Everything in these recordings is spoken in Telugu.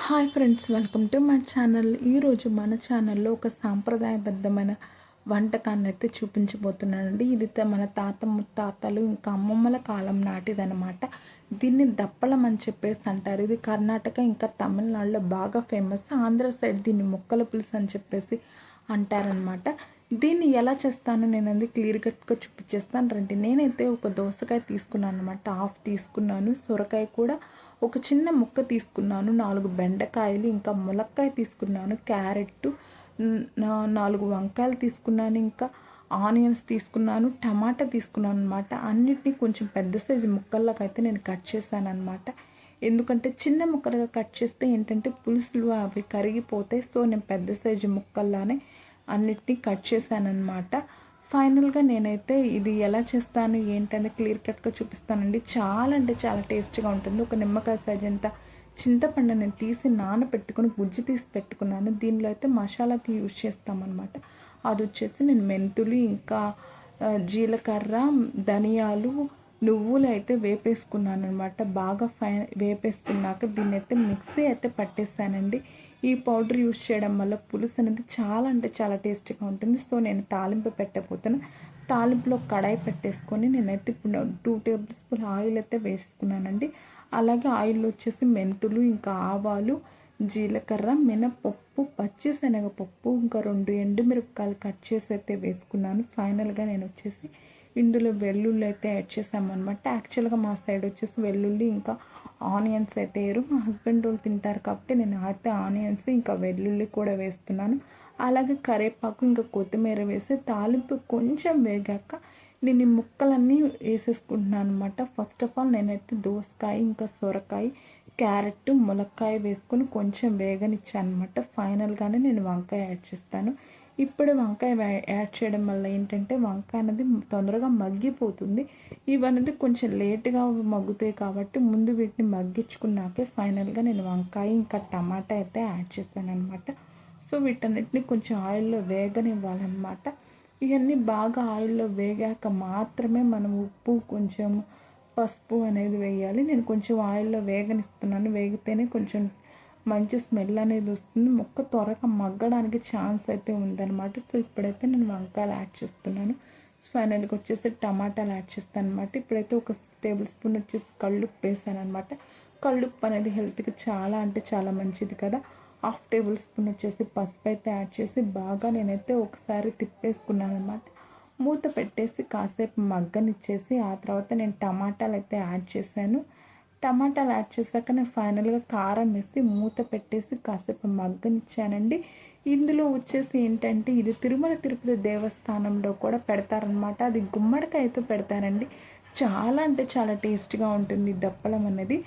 Hi friends, welcome to my channel. ఈరోజు మన ఛానల్లో ఒక సాంప్రదాయబద్ధమైన వంటకాన్ని అయితే చూపించబోతున్నానండి. ఇది మన తాత ముత్తాతలు ఇంకా అమ్మమ్మల కాలం నాటిదనమాట. దీన్ని దప్పలం అని చెప్పేసి అంటారు. ఇది కర్ణాటక ఇంకా తమిళనాడులో బాగా ఫేమస్. ఆంధ్ర సైడ్ దీన్ని ముక్కల పులుసు అని చెప్పేసి అంటారనమాట. దీన్ని ఎలా చేస్తాను నేను క్లియర్ కట్గా చూపించేస్తాను రండి. నేనైతే ఒక దోసకాయ తీసుకున్నాను అనమాట, హాఫ్ తీసుకున్నాను. సొరకాయ కూడా ఒక చిన్న ముక్క తీసుకున్నాను, 4 బెండకాయలు, ఇంకా ములక్కాయ తీసుకున్నాను, క్యారెట్, 4 వంకాయలు తీసుకున్నాను, ఇంకా ఆనియన్స్ తీసుకున్నాను, టమాటా తీసుకున్నాను అనమాట. అన్నిటినీ కొంచెం పెద్ద సైజు ముక్కల్లోకి అయితే నేను కట్ చేశాను అనమాట. ఎందుకంటే చిన్న ముక్కలుగా కట్ చేస్తే ఏంటంటే పులుసులు అవి కరిగిపోతాయి. సో నేను పెద్ద సైజు ముక్కల్లానే అన్నిటినీ కట్ చేశాను అనమాట. ఫైనల్గా నేనైతే ఇది ఎలా చేస్తాను ఏంటని క్లియర్ కట్గా చూపిస్తానండి. చాలా అంటే చాలా టేస్ట్గా ఉంటుంది. ఒక నిమ్మకాయ సైజ్ అంత చింతపండు నేను తీసి నానబెట్టుకుని గుజ్జు తీసి పెట్టుకున్నాను. దీనిలో అయితే మసాలా యూజ్ చేస్తామన్నమాట. అది వచ్చేసి నేను మెంతులు, ఇంకా జీలకర్ర, ధనియాలు, నువ్వులు అయితే వేపేసుకున్నాను అనమాట. బాగా వేపేసుకున్నాక దీన్ని అయితే మిక్సీ అయితే పట్టేసానండి. ఈ పౌడర్ యూజ్ చేయడం వల్ల పులుసు అనేది చాలా అంటే చాలా టేస్టీగా ఉంటుంది. సో నేను తాలింపు పెట్టబోతాను. తాలింపులో కడాయి పెట్టేసుకొని నేనైతే ఇప్పుడు 2 టేబుల్ స్పూన్ ఆయిల్ అయితే వేసుకున్నానండి. అలాగే ఆయిల్ వచ్చేసి మెంతులు, ఇంకా ఆవాలు, జీలకర్ర, మినపప్పు, పచ్చిశనగపప్పు, ఇంకా 2 ఎండుమిరపకాయలు కట్ చేసి అయితే వేసుకున్నాను. ఫైనల్గా నేను వచ్చేసి ఇందులో వెల్లుల్లి అయితే యాడ్ చేసామన్నమాట. యాక్చువల్గా మా సైడ్ వచ్చేసి వెల్లుల్లి ఇంకా ఆనియన్స్ అయితే వేయరు. మా హస్బెండ్ వాళ్ళు తింటారు కాబట్టి నేను అయితే ఆనియన్స్ ఇంకా వెల్లుల్లి కూడా వేస్తున్నాను. అలాగే కరివేపాకు ఇంకా కొత్తిమీర వేసి తాలింపు కొంచెం వేగాక నేను ఈ ముక్కలన్నీ వేసేసుకుంటున్నాను అనమాట. ఫస్ట్ ఆఫ్ ఆల్ నేనైతే దోసకాయ, ఇంకా సొరకాయ, క్యారెట్, ములక్కాయ వేసుకొని కొంచెం వేగనిచ్చాను అనమాట. ఫైనల్గానే నేను వంకాయ యాడ్ చేస్తాను. ఇప్పుడు వంకాయ యాడ్ చేయడం వల్ల ఏంటంటే వంకాయ అనేది తొందరగా మగ్గిపోతుంది. ఇవన్నీ కొంచెం లేట్గా మగ్గుతాయి కాబట్టి ముందు వీటిని మగ్గించుకున్నాకే ఫైనల్గా నేను వంకాయ ఇంకా టమాటా అయితే యాడ్ చేశాను అనమాట. సో వీటన్నిటిని కొంచెం ఆయిల్లో వేగనివ్వాలన్నమాట. ఇవన్నీ బాగా ఆయిల్లో వేగాక మాత్రమే మనం ఉప్పు, కొంచెం పసుపు అనేది వేయాలి. నేను కొంచెం ఆయిల్లో వేగనిస్తున్నాను. వేగితేనే కొంచెం మంచి స్మెల్ అనేది వస్తుంది. ముక్క త్వరగా మగ్గడానికి ఛాన్స్ అయితే ఉందన్నమాట. సో ఇప్పుడైతే నేను వంకాయలు యాడ్ చేస్తున్నాను. ఫైనల్గా వచ్చేసి టమాటాలు యాడ్ చేస్తాను అనమాట. ఇప్పుడైతే ఒక టేబుల్ స్పూన్ వచ్చేసి కళ్ళుప్పు వేసాను అనమాట. కళ్ళుప్పు అనేది హెల్త్కి చాలా అంటే చాలా మంచిది కదా. 1/2 టేబుల్ స్పూన్ వచ్చేసి పసుపు అయితే యాడ్ చేసి బాగా నేనైతే ఒకసారి తిప్పేసుకున్నాను అనమాట. మూత పెట్టేసి కాసేపు మగ్గనిచ్చేసి ఆ తర్వాత నేను టమాటాలు అయితే యాడ్ చేశాను. టమాటాలు యాడ్ చేశాక నేను ఫైనల్గా కారం వేసి మూత పెట్టేసి కాసేపు మగ్గనిచ్చానండి. ఇందులో వచ్చేసి ఏంటంటే ఇది తిరుమల తిరుపతి దేవస్థానంలో కూడా పెడతారనమాట. అది గుమ్మడికాయతో పెడతారండి. చాలా అంటే చాలా టేస్ట్గా ఉంటుంది దప్పలం అనేది.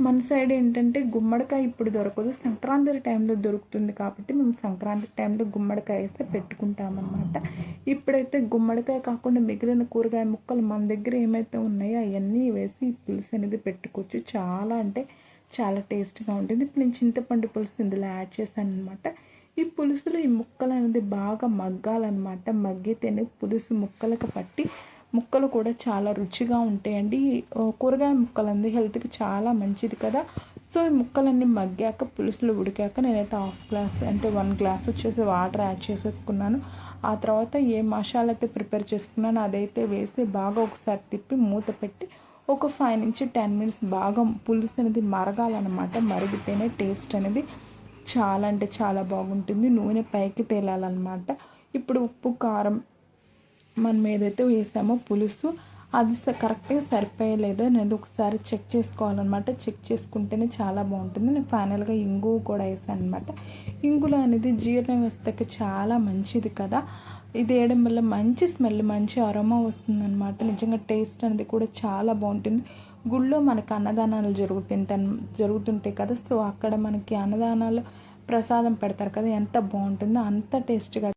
మన సైడ్ ఏంటంటే గుమ్మడికాయ ఇప్పుడు దొరకదు, సంక్రాంతి టైంలో దొరుకుతుంది కాబట్టి మేము సంక్రాంతి టైంలో గుమ్మడికాయ వేస్తే పెట్టుకుంటామన్నమాట. ఇప్పుడైతే గుమ్మడికాయ కాకుండా మిగిలిన కూరగాయ ముక్కలు మన దగ్గర ఏమైతే ఉన్నాయో అవన్నీ వేసి పులుసు అనేది పెట్టుకోవచ్చు. చాలా అంటే చాలా టేస్ట్గా ఉంటుంది. ఇప్పుడు నేను చింతపండు పులుసు ఇందులో యాడ్ చేశాను అనమాట. ఈ పులుసులో ఈ ముక్కలు అనేది బాగా మగ్గాలన్నమాట. మగ్గితేనే పులుసు ముక్కలకు పట్టి ముక్కలు కూడా చాలా రుచిగా ఉంటాయండి. కూరగాయ ముక్కలు అనేది హెల్త్కి చాలా మంచిది కదా. సో ఈ ముక్కలన్నీ మగ్గాక పులుసులు ఉడికాక నేనైతే 1/2 గ్లాస్ అంటే 1 గ్లాస్ వచ్చేసి వాటర్ యాడ్ చేసేసుకున్నాను. ఆ తర్వాత ఏ మసాలా అయితే ప్రిపేర్ చేసుకున్నానో అదైతే వేసి బాగా ఒకసారి తిప్పి మూత పెట్టి ఒక 5 నుంచి 10 మినిట్స్ బాగా పులుసు అనేది మరగాలన్నమాట. మరిగితేనే టేస్ట్ అనేది చాలా అంటే చాలా బాగుంటుంది. నూనె పైకి తేలాలన్నమాట. ఇప్పుడు ఉప్పు, కారం మనం ఏదైతే వేసామో పులుసు అది కరెక్ట్గా సరిపోయలేదో అనేది ఒకసారి చెక్ చేసుకోవాలన్నమాట. చెక్ చేసుకుంటేనే చాలా బాగుంటుంది. నేను ఫైనల్గా ఇంగు కూడా వేసాను అనమాట. ఇంగులో అనేది జీర్ణ వ్యవస్థకి చాలా మంచిది కదా. ఇది వేయడం వల్ల మంచి స్మెల్, మంచి అరోమా వస్తుందన్నమాట. నిజంగా టేస్ట్ అనేది కూడా చాలా బాగుంటుంది. గుళ్ళో మనకు అన్నదానాలు జరుగుతుంటాయి కదా. సో అక్కడ మనకి అన్నదానాలు ప్రసాదం పెడతారు కదా, ఎంత బాగుంటుందో అంత టేస్ట్గా